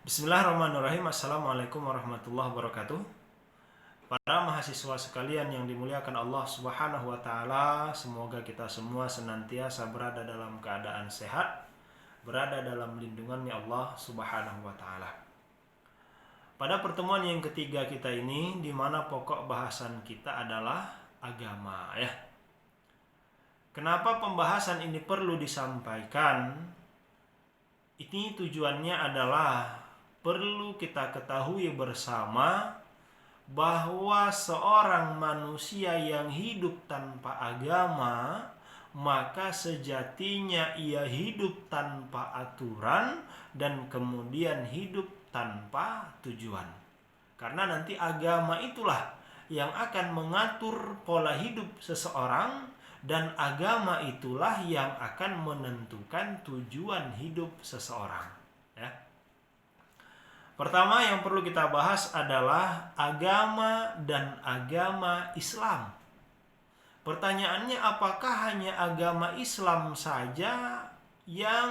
Bismillahirrahmanirrahim. Assalamualaikum warahmatullahi wabarakatuh. Para mahasiswa sekalian yang dimuliakan Allah Subhanahu wa taala, semoga kita semua senantiasa berada dalam keadaan sehat, berada dalam lindungannya Allah Subhanahu wa taala. Pada pertemuan yang ketiga kita ini, di mana pokok bahasan kita adalah agama, ya. Kenapa pembahasan ini perlu disampaikan? Ini tujuannya adalah perlu kita ketahui bersama bahwa seorang manusia yang hidup tanpa agama, maka sejatinya ia hidup tanpa aturan dan kemudian hidup tanpa tujuan. Karena nanti agama itulah yang akan mengatur pola hidup seseorang, dan agama itulah yang akan menentukan tujuan hidup seseorang, ya. Pertama yang perlu kita bahas adalah agama dan agama Islam. Pertanyaannya, apakah hanya agama Islam saja yang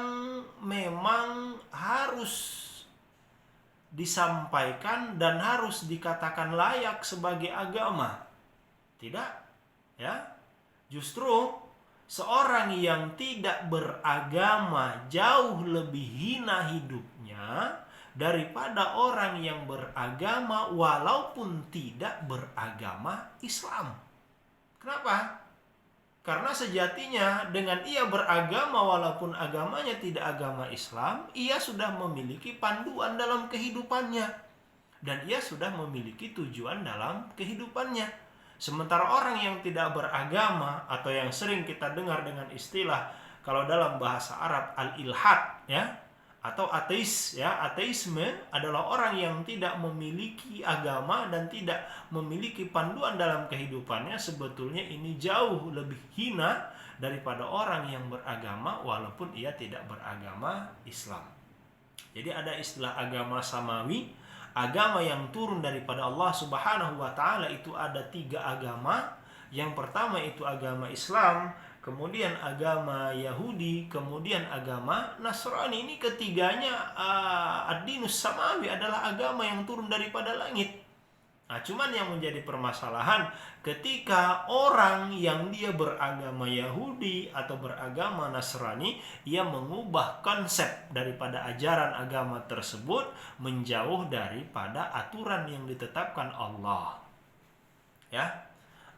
memang harus disampaikan dan harus dikatakan layak sebagai agama? Tidak, ya. Justru seorang yang tidak beragama jauh lebih hina hidupnya daripada orang yang beragama walaupun tidak beragama Islam. Kenapa? Karena sejatinya dengan ia beragama walaupun agamanya tidak agama Islam, ia sudah memiliki panduan dalam kehidupannya dan ia sudah memiliki tujuan dalam kehidupannya. Sementara orang yang tidak beragama, atau yang sering kita dengar dengan istilah kalau dalam bahasa Arab al-ilhad, ya, atau ateis, ya. Ateisme adalah orang yang tidak memiliki agama dan tidak memiliki panduan dalam kehidupannya. Sebetulnya ini jauh lebih hina daripada orang yang beragama walaupun ia tidak beragama Islam. Jadi ada istilah agama samawi. Agama yang turun daripada Allah Subhanahu wa taala itu ada 3 agama. Yang pertama itu agama Islam, kemudian agama Yahudi, kemudian agama Nasrani. Ini ketiganya ad-dinus samawi, adalah agama yang turun daripada langit. Nah, cuman yang menjadi permasalahan ketika orang yang dia beragama Yahudi atau beragama Nasrani, ia mengubah konsep daripada ajaran agama tersebut menjauh daripada aturan yang ditetapkan Allah, ya.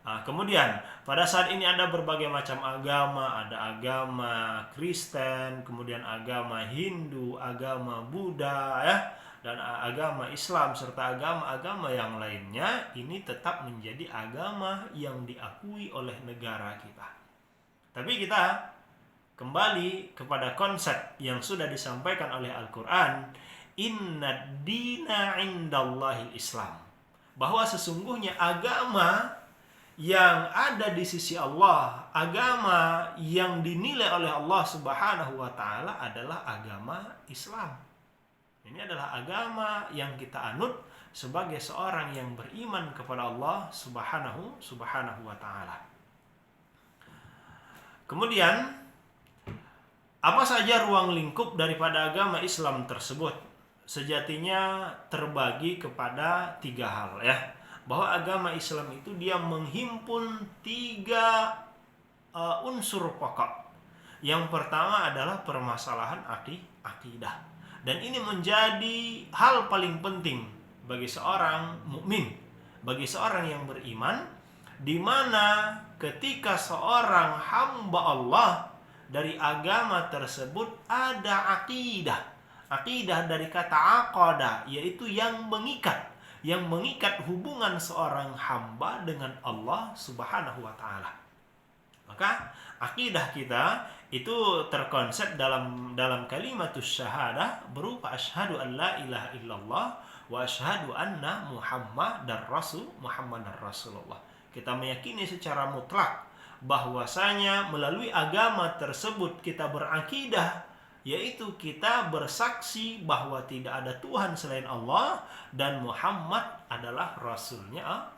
Nah, kemudian pada saat ini ada berbagai macam agama, ada agama Kristen, kemudian agama Hindu, agama Buddha, ya, dan agama Islam serta agama-agama yang lainnya. Ini tetap menjadi agama yang diakui oleh negara kita. Tapi kita kembali kepada konsep yang sudah disampaikan oleh Al-Quran, inna dina indallahil Islam, bahwa sesungguhnya agama yang ada di sisi Allah, agama yang dinilai oleh Allah Subhanahu wa taala adalah agama Islam. Ini adalah agama yang kita anut sebagai seorang yang beriman kepada Allah Subhanahu wa taala. Kemudian, apa saja ruang lingkup daripada agama Islam tersebut? Sejatinya terbagi kepada 3 hal, ya. Bahwa agama Islam itu dia menghimpun 3 unsur pokok. Yang pertama adalah permasalahan akidah. Dan ini menjadi hal paling penting bagi seorang mukmin, bagi seorang yang beriman, di mana ketika seorang hamba Allah dari agama tersebut ada akidah. Akidah dari kata aqada, yaitu yang mengikat hubungan seorang hamba dengan Allah Subhanahu wa taala. Maka akidah kita itu terkonsep dalam kalimatus syahadah berupa asyhadu an la ilaha illallah wa asyhadu anna muhammadar rasulullah. Kita meyakini secara mutlak bahwasanya melalui agama tersebut kita berakidah, yaitu kita bersaksi bahwa tidak ada Tuhan selain Allah dan Muhammad adalah rasulnya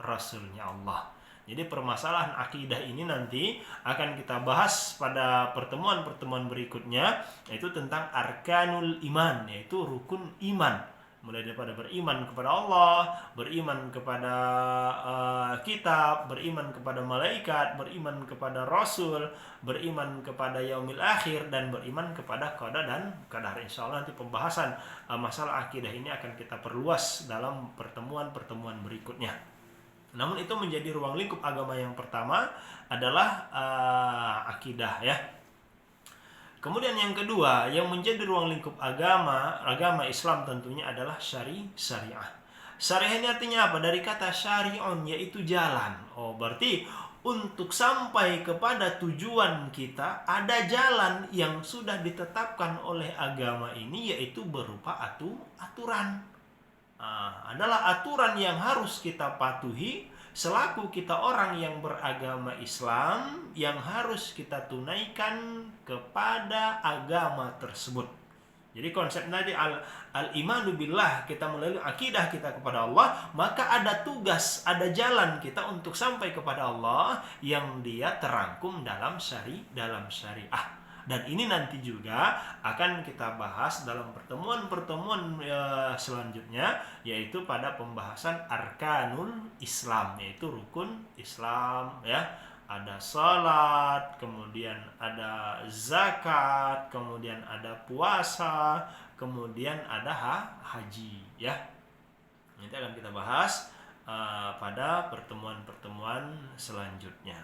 Allah. Jadi permasalahan akidah ini nanti akan kita bahas pada pertemuan-pertemuan berikutnya, yaitu tentang arkanul iman, yaitu rukun iman. mulai daripada beriman kepada Allah, beriman kepada kitab, beriman kepada malaikat, beriman kepada rasul, beriman kepada yaumil akhir, dan beriman kepada qada dan qadar. Insyaallah nanti pembahasan masalah akidah ini akan kita perluas dalam pertemuan-pertemuan berikutnya. Namun itu menjadi ruang lingkup agama yang pertama adalah akidah, ya. Kemudian yang kedua yang menjadi ruang lingkup agama Islam tentunya adalah syariah. Syariah ini artinya apa? Dari kata syari'un, yaitu jalan. Oh, berarti untuk sampai kepada tujuan kita ada jalan yang sudah ditetapkan oleh agama ini, yaitu berupa aturan. Adalah aturan yang harus kita patuhi selaku kita orang yang beragama Islam, yang harus kita tunaikan kepada agama tersebut. Jadi konsep nanti al-imanu billah, kita melalui akidah kita kepada Allah, maka ada tugas, ada jalan kita untuk sampai kepada Allah yang dia terangkum dalam syariah. Dan ini nanti juga akan kita bahas dalam pertemuan-pertemuan selanjutnya, yaitu pada pembahasan arkanul Islam, yaitu rukun Islam, ya. Ada salat, kemudian ada zakat, kemudian ada puasa, kemudian ada haji, ya. Nanti akan kita bahas pada pertemuan-pertemuan selanjutnya.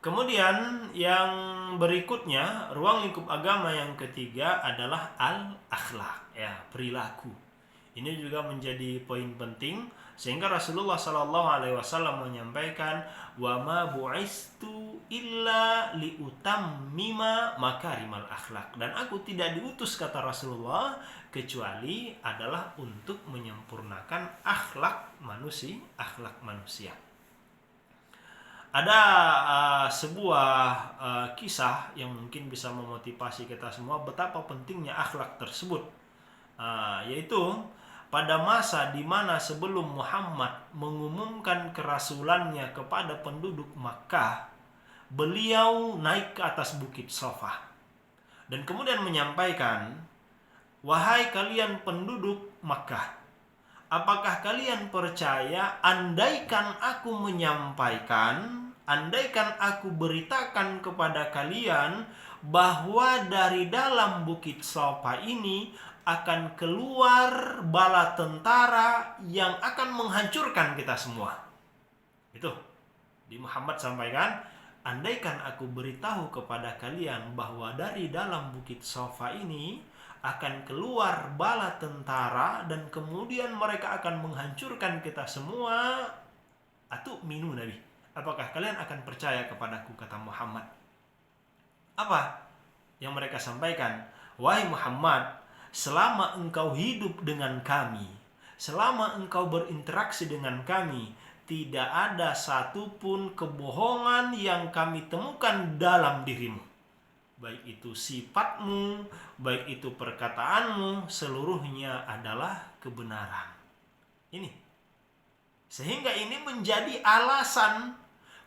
Kemudian yang berikutnya, ruang lingkup agama yang ketiga adalah al-akhlak, ya, perilaku. Ini juga menjadi poin penting sehingga Rasulullah SAW menyampaikan, wa ma bu'istu illa liutammima makarimal akhlak. Dan aku tidak diutus, kata Rasulullah, kecuali adalah untuk menyempurnakan akhlak manusia. Ada sebuah kisah yang mungkin bisa memotivasi kita semua betapa pentingnya akhlak tersebut, yaitu pada masa di mana sebelum Muhammad mengumumkan kerasulannya kepada penduduk Makkah, beliau naik ke atas bukit Safa dan kemudian menyampaikan, wahai kalian penduduk Makkah, apakah kalian percaya andaikan aku beritakan kepada kalian bahwa dari dalam bukit Safa ini akan keluar bala tentara yang akan menghancurkan kita semua. Itu di Muhammad sampaikan, andaikan aku beritahu kepada kalian bahwa dari dalam bukit Safa ini akan keluar bala tentara dan kemudian mereka akan menghancurkan kita semua, atu'minu Nabi, apakah kalian akan percaya kepadaku, kata Muhammad. Apa yang mereka sampaikan? Wahai Muhammad, selama engkau hidup dengan kami, selama engkau berinteraksi dengan kami, tidak ada satupun kebohongan yang kami temukan dalam dirimu. Baik itu sifatmu, baik itu perkataanmu, seluruhnya adalah kebenaran. Ini. Sehingga ini menjadi alasan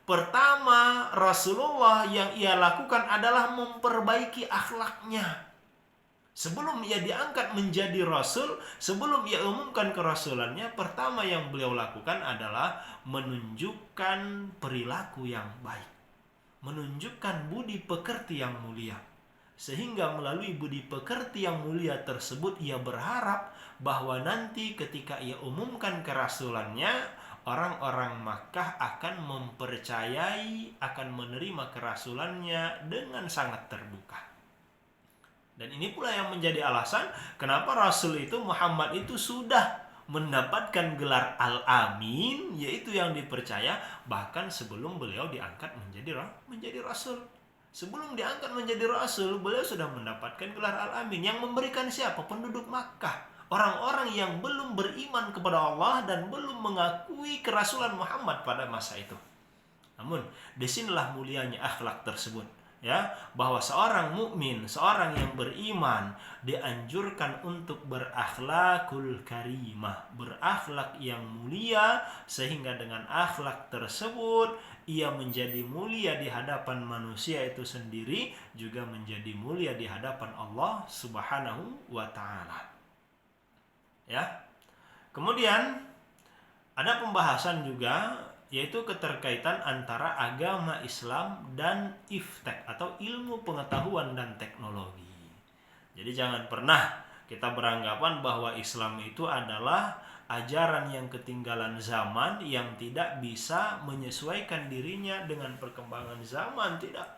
pertama Rasulullah yang ia lakukan adalah memperbaiki akhlaknya. Sebelum ia diangkat menjadi Rasul, sebelum ia umumkan kerasulannya, pertama yang beliau lakukan adalah menunjukkan perilaku yang baik, menunjukkan budi pekerti yang mulia. Sehingga melalui budi pekerti yang mulia tersebut, ia berharap bahwa nanti ketika ia umumkan kerasulannya, orang-orang Makkah akan mempercayai, akan menerima kerasulannya dengan sangat terbuka. Dan ini pula yang menjadi alasan kenapa Rasul itu, Muhammad itu sudah mendapatkan gelar Al-Amin, yaitu yang dipercaya bahkan sebelum beliau diangkat menjadi Rasul. Sebelum diangkat menjadi Rasul, beliau sudah mendapatkan gelar Al-Amin. Yang memberikan siapa? Penduduk Makkah. Orang-orang yang belum beriman kepada Allah dan belum mengakui kerasulan Muhammad pada masa itu. Namun, disinilah mulianya akhlak tersebut. Ya, bahwa seorang mukmin, seorang yang beriman dianjurkan untuk berakhlakul karimah, berakhlak yang mulia, sehingga dengan akhlak tersebut ia menjadi mulia di hadapan manusia itu sendiri, juga menjadi mulia di hadapan Allah Subhanahu wa taala. Ya. Kemudian ada pembahasan juga, yaitu keterkaitan antara agama Islam dan iftek atau ilmu pengetahuan dan teknologi. Jadi jangan pernah kita beranggapan bahwa Islam itu adalah ajaran yang ketinggalan zaman, yang tidak bisa menyesuaikan dirinya dengan perkembangan zaman. Tidak.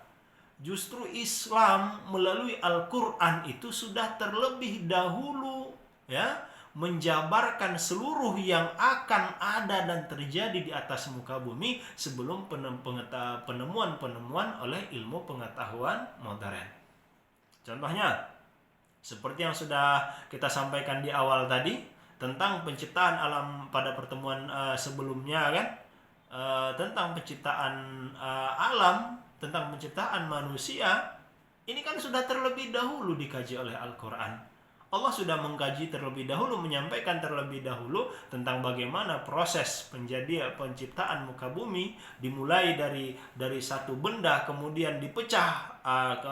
Justru Islam melalui Al-Quran itu sudah terlebih dahulu ya menjabarkan seluruh yang akan ada dan terjadi di atas muka bumi sebelum penemuan-penemuan oleh ilmu pengetahuan modern. Contohnya, seperti yang sudah kita sampaikan di awal tadi tentang penciptaan alam pada pertemuan sebelumnya kan, tentang penciptaan alam, tentang penciptaan manusia, ini kan sudah terlebih dahulu dikaji oleh Al-Quran. Allah sudah mengkaji terlebih dahulu, menyampaikan terlebih dahulu tentang bagaimana proses penciptaan muka bumi, dimulai dari satu benda kemudian dipecah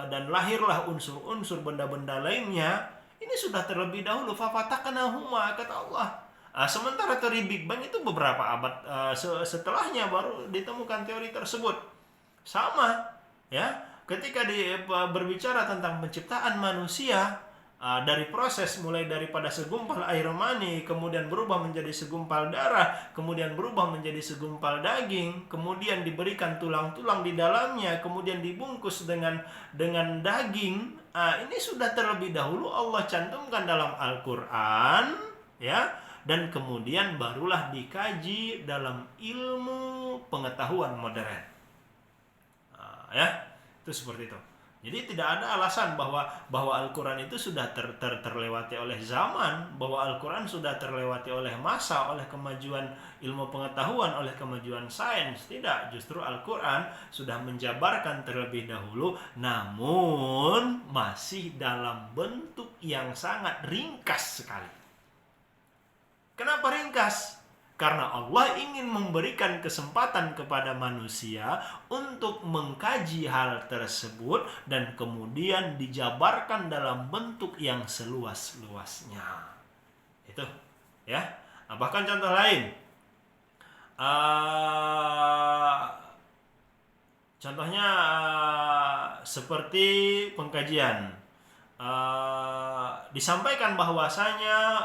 dan lahirlah unsur-unsur benda-benda lainnya. Ini sudah terlebih dahulu, fafataknahuma, kata Allah. Sementara teori Big Bang itu beberapa abad setelahnya baru ditemukan teori tersebut. Sama ya, ketika berbicara tentang penciptaan manusia, dari proses mulai daripada segumpal air mani, kemudian berubah menjadi segumpal darah, kemudian berubah menjadi segumpal daging, kemudian diberikan tulang-tulang di dalamnya, kemudian dibungkus dengan daging. Ini sudah terlebih dahulu Allah cantumkan dalam Al-Quran ya, dan kemudian barulah dikaji dalam ilmu pengetahuan modern. Ya, itu seperti itu. Jadi tidak ada alasan bahwa Al-Quran itu sudah terlewati oleh zaman, bahwa Al-Quran sudah terlewati oleh masa, oleh kemajuan ilmu pengetahuan, oleh kemajuan sains. Tidak, justru Al-Quran sudah menjabarkan terlebih dahulu, namun masih dalam bentuk yang sangat ringkas sekali. Kenapa ringkas? Karena Allah ingin memberikan kesempatan kepada manusia untuk mengkaji hal tersebut dan kemudian dijabarkan dalam bentuk yang seluas-luasnya. Itu ya. Bahkan contoh lain, contohnya seperti pengkajian, disampaikan bahwasanya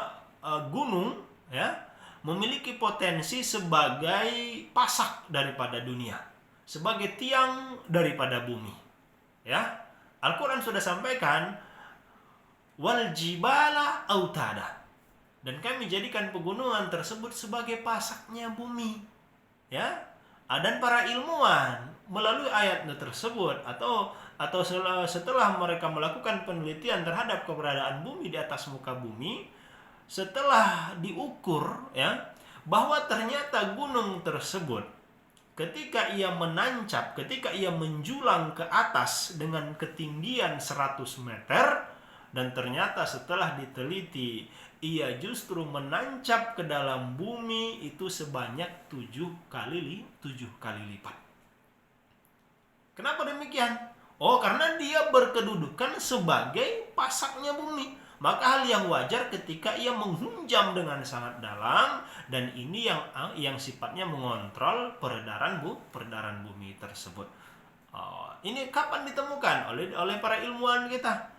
gunung ya memiliki potensi sebagai pasak daripada dunia, sebagai tiang daripada bumi. Ya, Al-Quran sudah sampaikan wal jibala autada, dan kami jadikan pegunungan tersebut sebagai pasaknya bumi. Ya, dan para ilmuwan melalui ayat tersebut atau setelah mereka melakukan penelitian terhadap keberadaan bumi di atas muka bumi, setelah diukur ya bahwa ternyata gunung tersebut ketika ia menancap, ketika ia menjulang ke atas dengan ketinggian 100 meter, dan ternyata setelah diteliti ia justru menancap ke dalam bumi itu sebanyak 7 kali lipat. Kenapa demikian? Karena dia berkedudukan sebagai pasaknya bumi. Maka hal yang wajar ketika ia menghunjam dengan sangat dalam, dan ini yang sifatnya mengontrol peredaran bumi tersebut. Ini kapan ditemukan oleh para ilmuwan kita,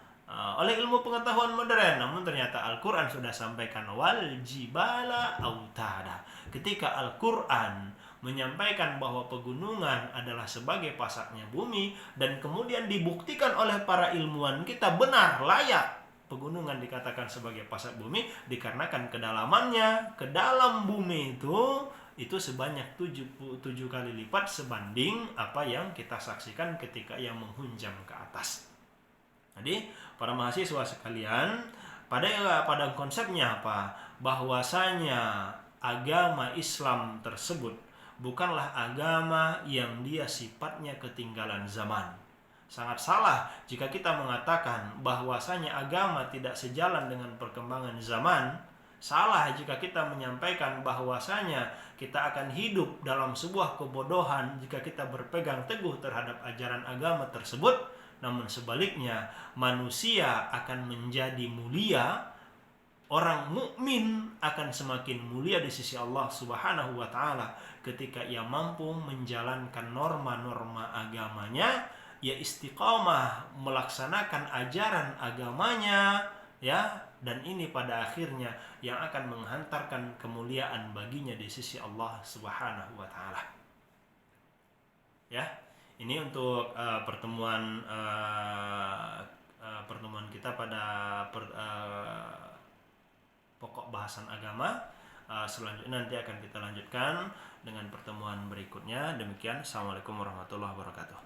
oleh ilmu pengetahuan modern. Namun ternyata Al-Quran sudah sampaikan wal jibala autada. Ketika Al-Quran menyampaikan bahwa pegunungan adalah sebagai pasaknya bumi, dan kemudian dibuktikan oleh para ilmuwan kita benar, layak pegunungan dikatakan sebagai pasak bumi dikarenakan kedalamannya ke dalam bumi itu sebanyak 7 kali lipat sebanding apa yang kita saksikan ketika yang menghunjam ke atas. Jadi para mahasiswa sekalian, pada konsepnya apa? Bahwasanya agama Islam tersebut bukanlah agama yang dia sifatnya ketinggalan zaman. Sangat salah jika kita mengatakan bahwasanya agama tidak sejalan dengan perkembangan zaman. Salah jika kita menyampaikan bahwasanya kita akan hidup dalam sebuah kebodohan jika kita berpegang teguh terhadap ajaran agama tersebut. Namun sebaliknya, manusia akan menjadi mulia Orang mukmin akan semakin mulia di sisi Allah Subhanahu wa taala ketika ia mampu menjalankan norma-norma agamanya, ia istiqomah melaksanakan ajaran agamanya, ya, dan ini pada akhirnya yang akan menghantarkan kemuliaan baginya di sisi Allah Subhanahu wa taala. Ya, ini untuk pertemuan kita pada pokok bahasan agama. Selanjutnya nanti akan kita lanjutkan dengan pertemuan berikutnya. Demikian, assalamualaikum warahmatullahi wabarakatuh.